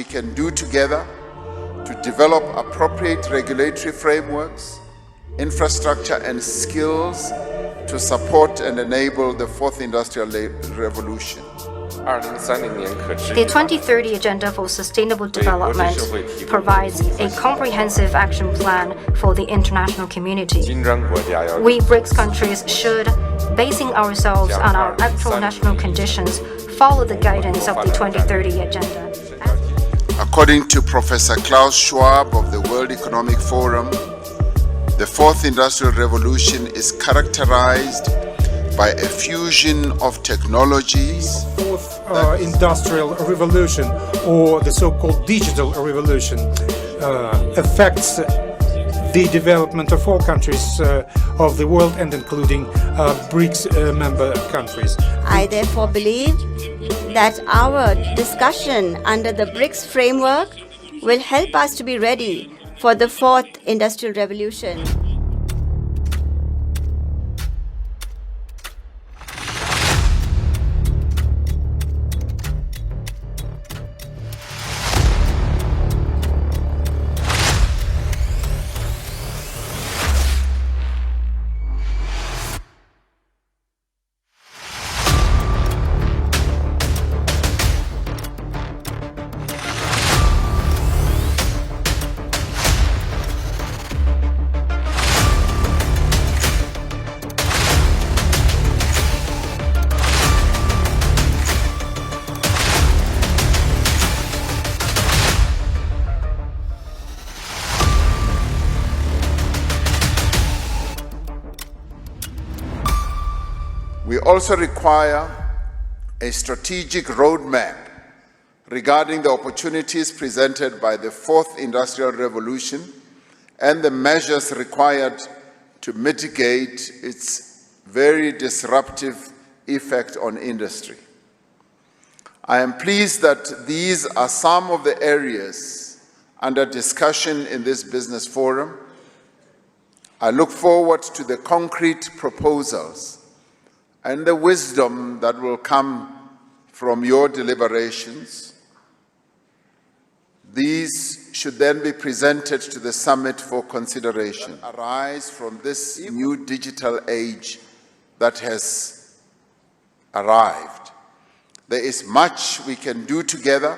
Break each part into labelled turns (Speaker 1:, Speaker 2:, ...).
Speaker 1: can do together to develop appropriate regulatory frameworks, infrastructure, and skills to support and enable the fourth industrial revolution.
Speaker 2: The 2030 Agenda for Sustainable Development provides a comprehensive action plan for the international community. We BRICS countries should, basing ourselves on our actual national conditions, follow the guidance of the 2030 Agenda.
Speaker 1: According to Professor Klaus Schwab of the World Economic Forum, the fourth industrial revolution is characterized by a fusion of technologies.
Speaker 3: Fourth industrial revolution, or the so-called digital revolution, affects the development of all countries of the world, and including BRICS member countries.
Speaker 4: I therefore believe that our discussion under the BRICS framework will help us to be ready for the fourth industrial revolution.
Speaker 1: We also require a strategic roadmap regarding the opportunities presented by the fourth industrial revolution and the measures required to mitigate its very disruptive effect on industry. I am pleased that these are some of the areas under discussion in this business forum. I look forward to the concrete proposals and the wisdom that will come from your deliberations. These should then be presented to the summit for consideration. Arise from this new digital age that has arrived. There is much we can do together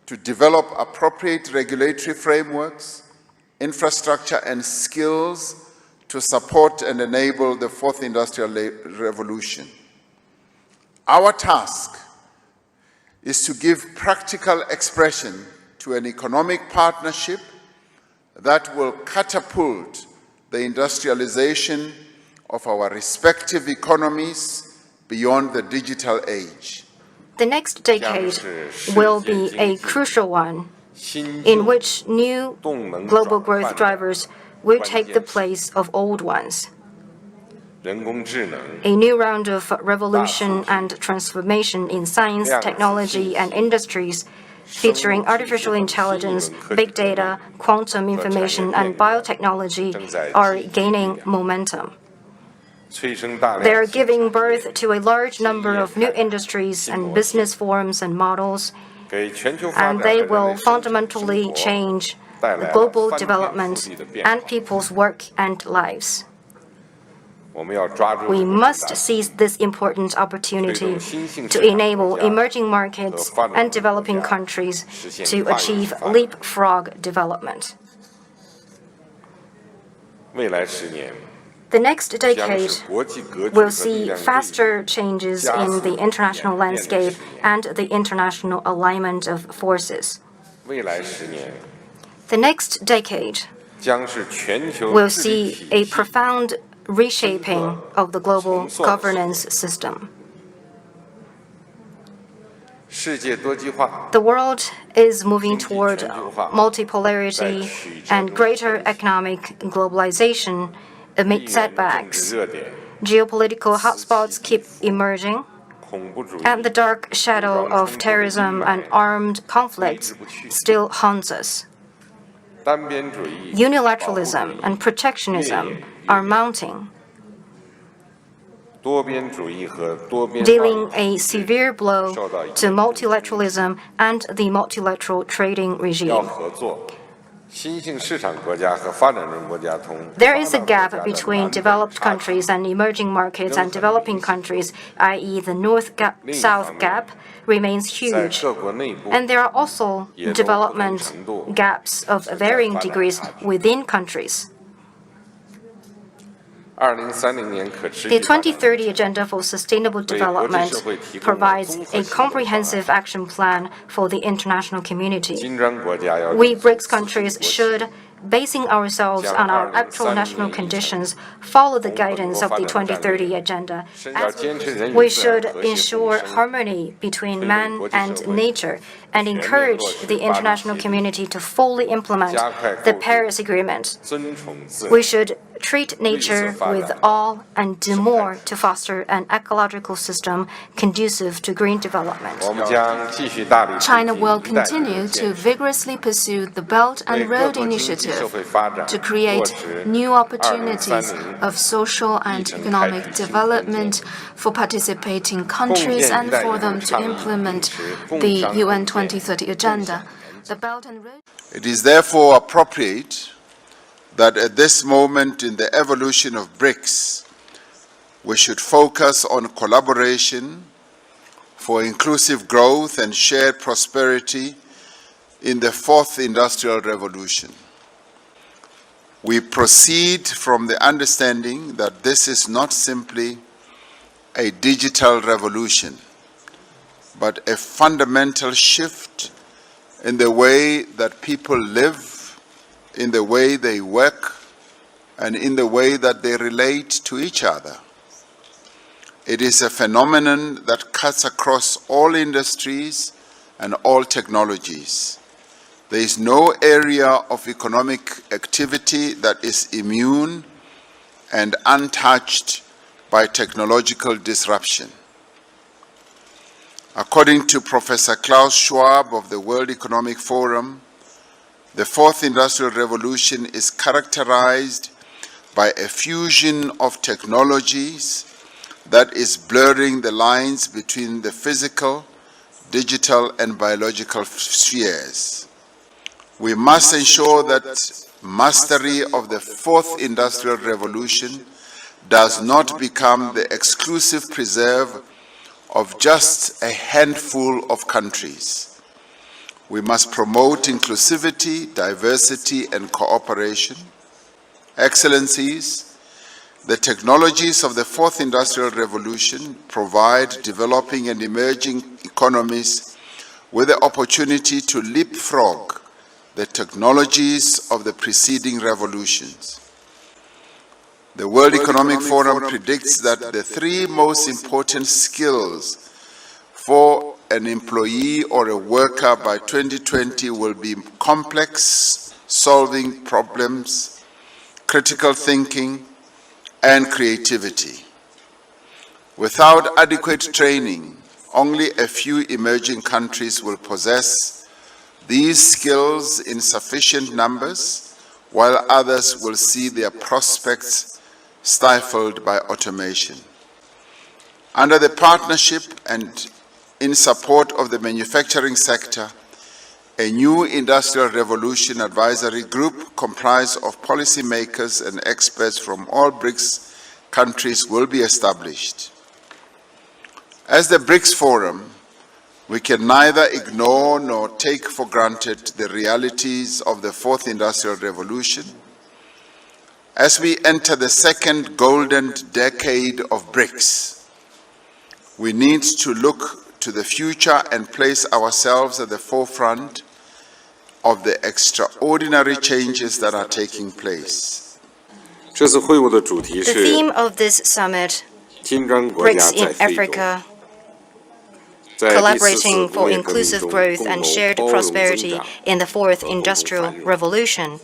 Speaker 1: to develop appropriate regulatory frameworks, infrastructure, and skills to support and enable the fourth industrial revolution. Our task is to give practical expression to an economic partnership that will catapult the industrialization of our respective economies beyond the digital age.
Speaker 2: The next decade will be a crucial one in which new global growth drivers will take the place of old ones. A new round of revolution and transformation in science, technology, and industries, featuring artificial intelligence, big data, quantum information, and biotechnology, are gaining momentum. They are giving birth to a large number of new industries and business forms and models, and they will fundamentally change global development and people's work and lives. We must seize this important opportunity to enable emerging markets and developing countries to achieve leapfrog development. The next decade will see faster changes in the international landscape and the international alignment of forces. The next decade will see a profound reshaping of the global governance system. The world is moving toward multipolarity and greater economic globalization amid setbacks. Geopolitical hotspots keep emerging, and the dark shadow of terrorism and armed conflicts still haunts us. Unilateralism and protectionism are mounting. dealing a severe blow to multilateralism and the multilateral trading regime. There is a gap between developed countries and emerging markets and developing countries, i.e. the North-South gap remains huge. And there are also development gaps of varying degrees within countries. The 2030 Agenda for Sustainable Development provides a comprehensive action plan for the international community. We BRICS countries should, basing ourselves on our actual national conditions, follow the guidance of the 2030 Agenda. We should ensure harmony between man and nature and encourage the international community to fully implement the Paris Agreement. We should treat nature with awe and do more to foster an ecological system conducive to green development.
Speaker 5: China will continue to vigorously pursue the Belt and Road Initiative to create new opportunities of social and economic development for participating countries and for them to implement the UN 2030 Agenda. The Belt and Road.
Speaker 1: It is therefore appropriate that at this moment in the evolution of BRICS, we should focus on collaboration for inclusive growth and shared prosperity in the fourth industrial revolution. We proceed from the understanding that this is not simply a digital revolution, but a fundamental shift in the way that people live, in the way they work, and in the way that they relate to each other. It is a phenomenon that cuts across all industries and all technologies. There is no area of economic activity that is immune and untouched by technological disruption. According to Professor Klaus Schwab of the World Economic Forum, the fourth industrial revolution is characterized by a fusion of technologies that is blurring the lines between the physical, digital, and biological spheres. We must ensure that mastery of the fourth industrial revolution does not become the exclusive preserve of just a handful of countries. We must promote inclusivity, diversity, and cooperation. Excellencies, the technologies of the fourth industrial revolution provide developing and emerging economies with the opportunity to leapfrog the technologies of the preceding revolutions. The World Economic Forum predicts that the three most important skills for an employee or a worker by 2020 will be complex solving problems, critical thinking, and creativity. Without adequate training, only a few emerging countries will possess these skills in sufficient numbers, while others will see their prospects stifled by automation. Under the partnership and in support of the manufacturing sector, a new industrial revolution advisory group comprised of policymakers and experts from all BRICS countries will be established. As the BRICS Forum, we can neither ignore nor take for granted the realities of the fourth industrial revolution. As we enter the second golden decade of BRICS, we need to look to the future and place ourselves at the forefront of the extraordinary changes that are taking place.
Speaker 2: The theme of this summit, BRICS in Africa, collaborating for inclusive growth and shared prosperity in the fourth industrial revolution,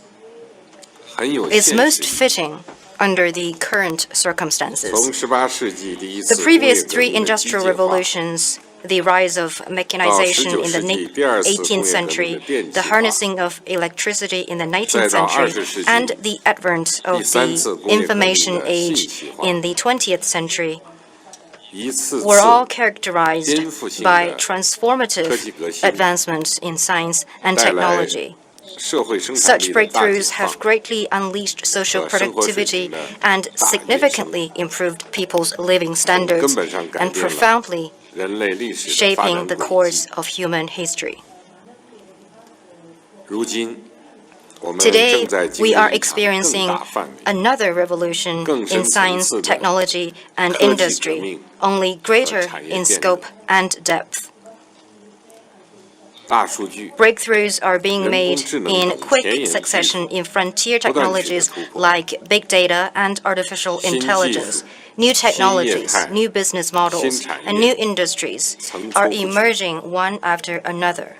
Speaker 2: is most fitting under the current circumstances. The previous three industrial revolutions, the rise of mechanization in the 18th century, the harnessing of electricity in the 19th century, and the advent of the information age in the 20th century, were all characterized by transformative advancements in science and technology. Such breakthroughs have greatly unleashed social productivity and significantly improved people's living standards and profoundly shaping the course of human history. Today, we are experiencing another revolution in science, technology, and industry, only greater in scope and depth. Breakthroughs are being made in quick succession in frontier technologies like big data and artificial intelligence. New technologies, new business models, and new industries are emerging one after another.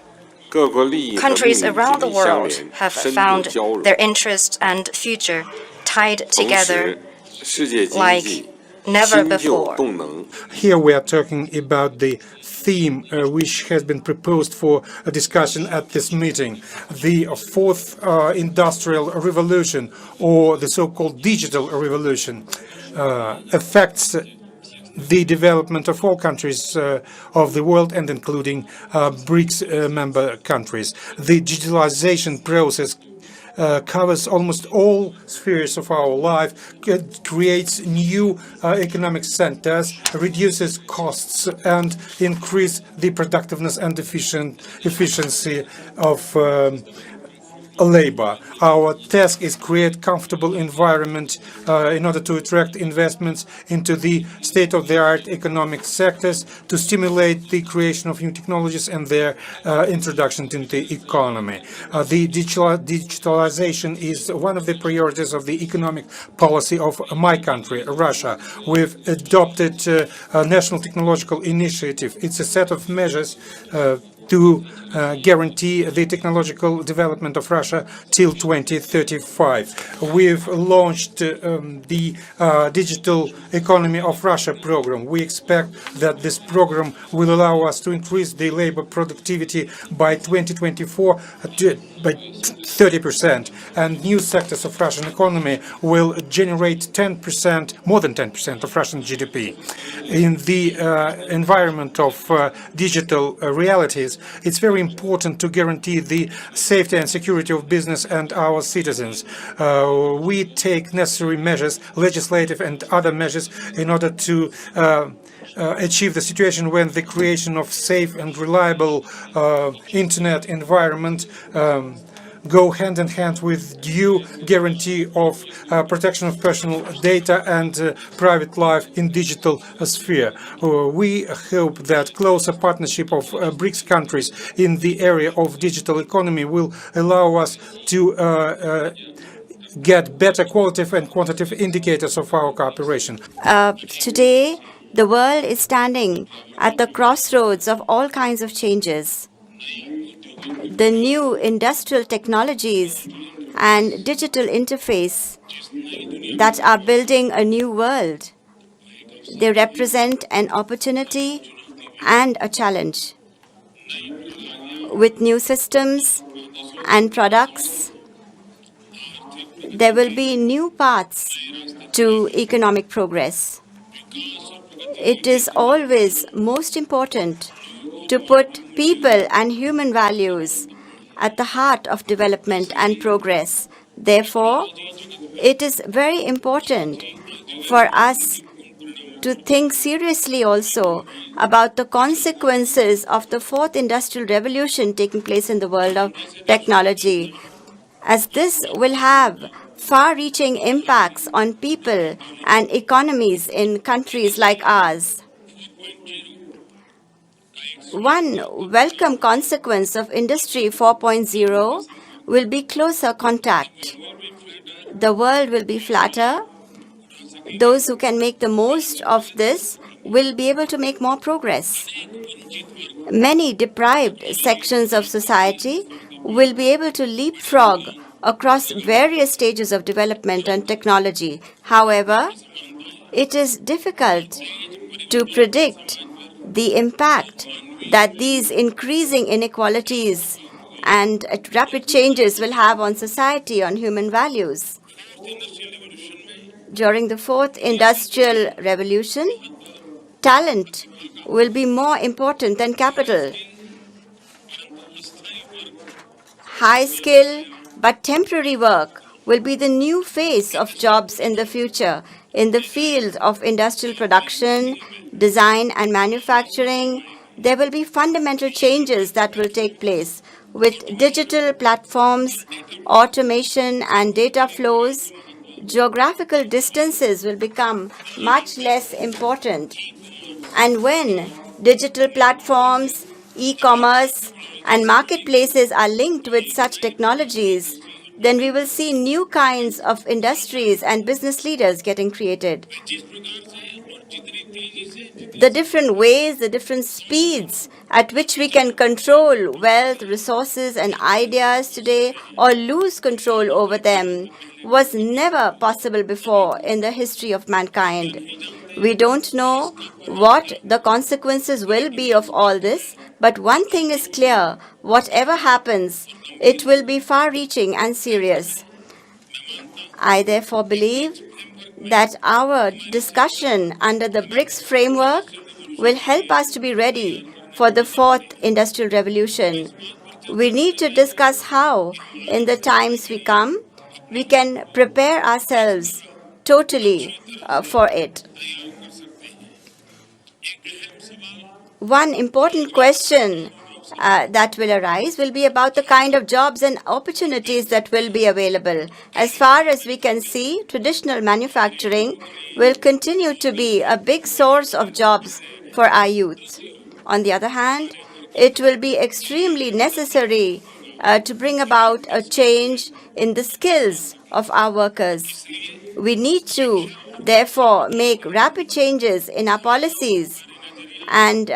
Speaker 2: Countries around the world have found their interests and future tied together like never before.
Speaker 3: Here we are talking about the theme which has been proposed for a discussion at this meeting. The fourth industrial revolution, or the so-called digital revolution, affects the development of all countries of the world, and including BRICS member countries. The digitalization process covers almost all spheres of our life, creates new economic centers, reduces costs, and increase the productiveness and efficiency of labor. Our task is create comfortable environment in order to attract investments into the state-of-the-art economic sectors, to stimulate the creation of new technologies and their introduction into the economy. The digitalization is one of the priorities of the economic policy of my country, Russia. We've adopted a national technological initiative. It's a set of measures to guarantee the technological development of Russia till 2035. We've launched the Digital Economy of Russia program. We expect that this program will allow us to increase the labor productivity by 2024 by 30%, and new sectors of Russian economy will generate 10%, more than 10% of Russian GDP. In the environment of digital realities, it's very important to guarantee the safety and security of business and our citizens. We take necessary measures, legislative and other measures, in order to achieve the situation when the creation of safe and reliable internet environment go hand in hand with due guarantee of protection of personal data and private life in digital sphere. We hope that closer partnership of BRICS countries in the area of digital economy will allow us to get better qualitative and quantitative indicators of our cooperation.
Speaker 4: Today, the world is standing at the crossroads of all kinds of changes. The new industrial technologies and digital interface that are building a new world. They represent an opportunity and a challenge. With new systems and products, there will be new paths to economic progress. It is always most important to put people and human values at the heart of development and progress. Therefore, it is very important for us to think seriously also about the consequences of the fourth industrial revolution taking place in the world of technology, as this will have far-reaching impacts on people and economies in countries like ours. One welcome consequence of Industry 4.0 will be closer contact. The world will be flatter. Those who can make the most of this will be able to make more progress. Many deprived sections of society will be able to leapfrog across various stages of development and technology. However, it is difficult to predict the impact that these increasing inequalities and rapid changes will have on society, on human values. During the fourth industrial revolution, talent will be more important than capital. High skill but temporary work will be the new face of jobs in the future in the field of industrial production, design and manufacturing. There will be fundamental changes that will take place with digital platforms, automation and data flows. Geographical distances will become much less important. And when digital platforms, e-commerce, and marketplaces are linked with such technologies, then we will see new kinds of industries and business leaders getting created. The different ways, the different speeds at which we can control wealth, resources, and ideas today or lose control over them was never possible before in the history of mankind. We don't know what the consequences will be of all this, but one thing is clear: whatever happens, it will be far-reaching and serious. I therefore believe that our discussion under the BRICS framework will help us to be ready for the fourth industrial revolution. We need to discuss how, in the times we come, we can prepare ourselves totally for it. One important question that will arise will be about the kind of jobs and opportunities that will be available. As far as we can see, traditional manufacturing will continue to be a big source of jobs for our youth. On the other hand, it will be extremely necessary to bring about a change in the skills of our workers. We need to, therefore, make rapid changes in our policies and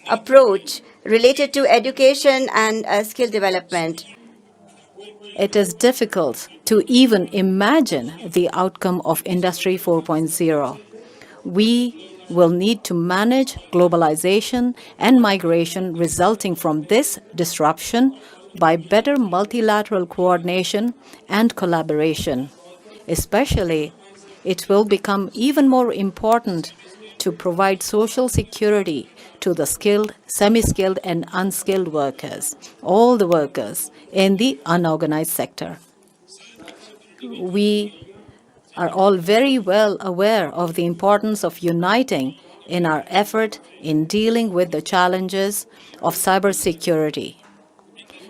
Speaker 4: approach related to education and skill development.
Speaker 6: It is difficult to even imagine the outcome of Industry 4.0. We will need to manage globalization and migration resulting from this disruption by better multilateral coordination and collaboration. Especially, it will become even more important to provide social security to the skilled, semi-skilled, and unskilled workers, all the workers in the unorganized sector. We are all very well aware of the importance of uniting in our effort in dealing with the challenges of cybersecurity.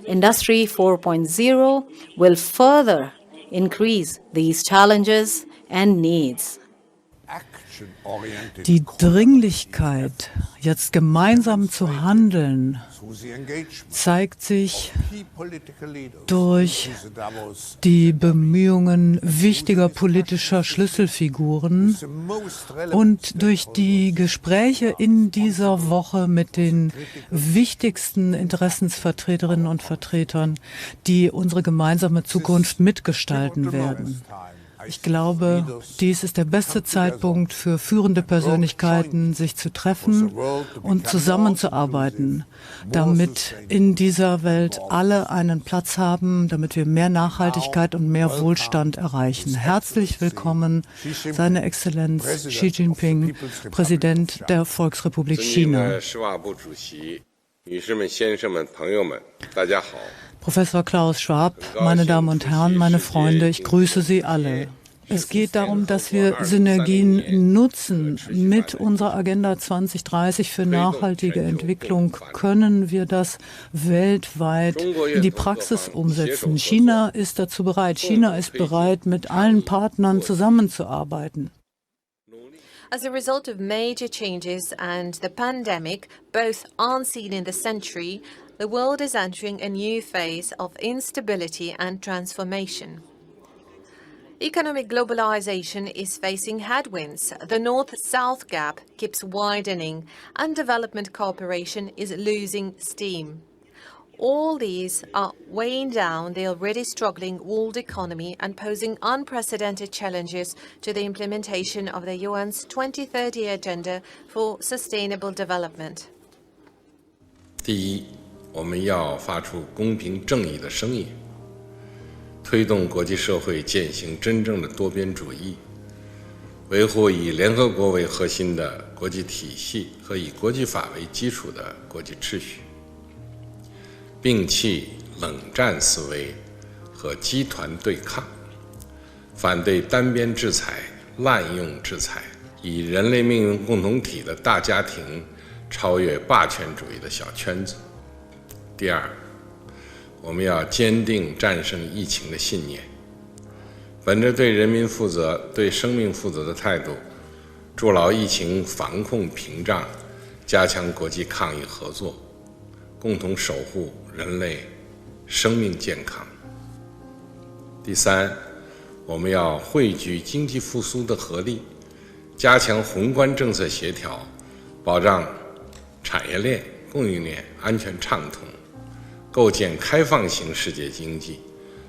Speaker 6: Industry 4.0 will further increase these challenges and needs.
Speaker 7: Die Dringlichkeit, jetzt gemeinsam zu handeln, zeigt sich durch die Bemühungen wichtiger politischer Schlüsselfiguren und durch die Gespräche in dieser Woche mit den wichtigsten Interessensvertreterinnen und Vertretern, die unsere gemeinsame Zukunft mitgestalten werden. Ich glaube, dies ist der beste Zeitpunkt für führende Persönlichkeiten, sich zu treffen und zusammenzuarbeiten, damit in dieser Welt alle einen Platz haben, damit wir mehr Nachhaltigkeit und mehr Wohlstand erreichen. Herzlich willkommen, Seine Exzellenz Xi Jinping, Präsident der Volksrepublik China. Professor Klaus Schwab, meine Damen und Herren, meine Freunde, ich grüße Sie alle. Es geht darum, dass wir Synergien nutzen. Mit unserer Agenda 2030 für nachhaltige Entwicklung können wir das weltweit in die Praxis umsetzen. China ist dazu bereit. China ist bereit, mit allen Partnern zusammenzuarbeiten.
Speaker 8: As a result of major changes and the pandemic, both unseen in the century, the world is entering a new phase of instability and transformation. Economic globalization is facing headwinds. The North-South gap keeps widening, and development cooperation is losing steam. All these are weighing down the already struggling world economy and posing unprecedented challenges to the implementation of the UN's 2030 Agenda for Sustainable Development.
Speaker 9: 第一，我们要发出公平正义的声音，推动国际社会践行真正的多边主义，维护以联合国为核心的国际体系和以国际法为基础的国际秩序，摒弃冷战思维和集团对抗，反对单边制裁、滥用制裁，以人类命运共同体的大家庭超越霸权主义的小圈子。第二，我们要坚定战胜疫情的信念，本着对人民负责、对生命负责的态度，筑牢疫情防控屏障，加强国际抗疫合作，共同守护人类生命健康。第三，我们要汇聚经济复苏的合力，加强宏观政策协调，保障产业链、供应链安全畅通，构建开放型世界经济，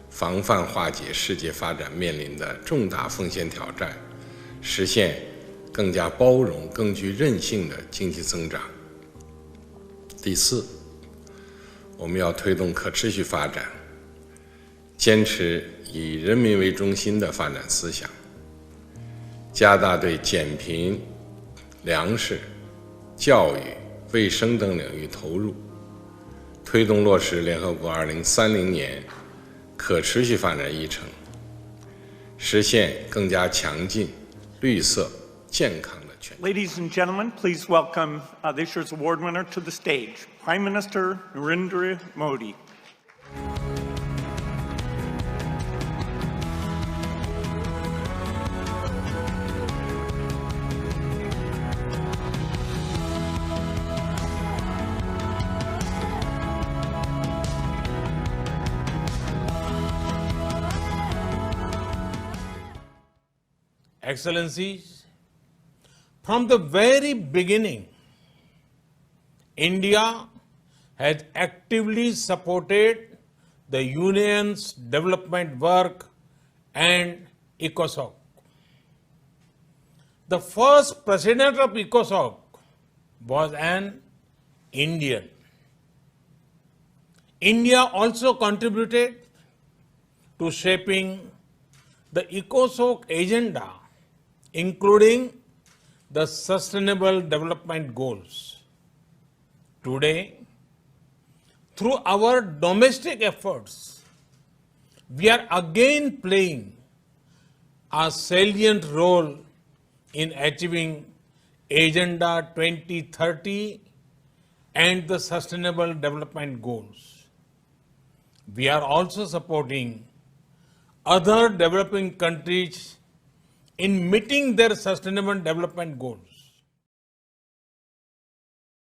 Speaker 9: 防范化解世界发展面临的重大风险挑战，实现更加包容、更具韧性的经济增长。第四，我们要推动可持续发展，坚持以人民为中心的发展思想，加大对减贫、粮食、教育、卫生等领域投入，推动落实联合国2030年可持续发展议程，实现更加强劲、绿色、健康的全球。
Speaker 10: Ladies and gentlemen, please welcome this year's award winner to the stage, Prime Minister Narendra Modi.
Speaker 11: Excellencies, from the very beginning, India has actively supported the Union's development work and ECOSOC. The first president of ECOSOC was an Indian. India also contributed to shaping the ECOSOC agenda, including the Sustainable Development Goals. Today, through our domestic efforts, we are again playing a salient role in achieving Agenda 2030 and the Sustainable Development Goals. We are also supporting other developing countries in meeting their sustainable development goals.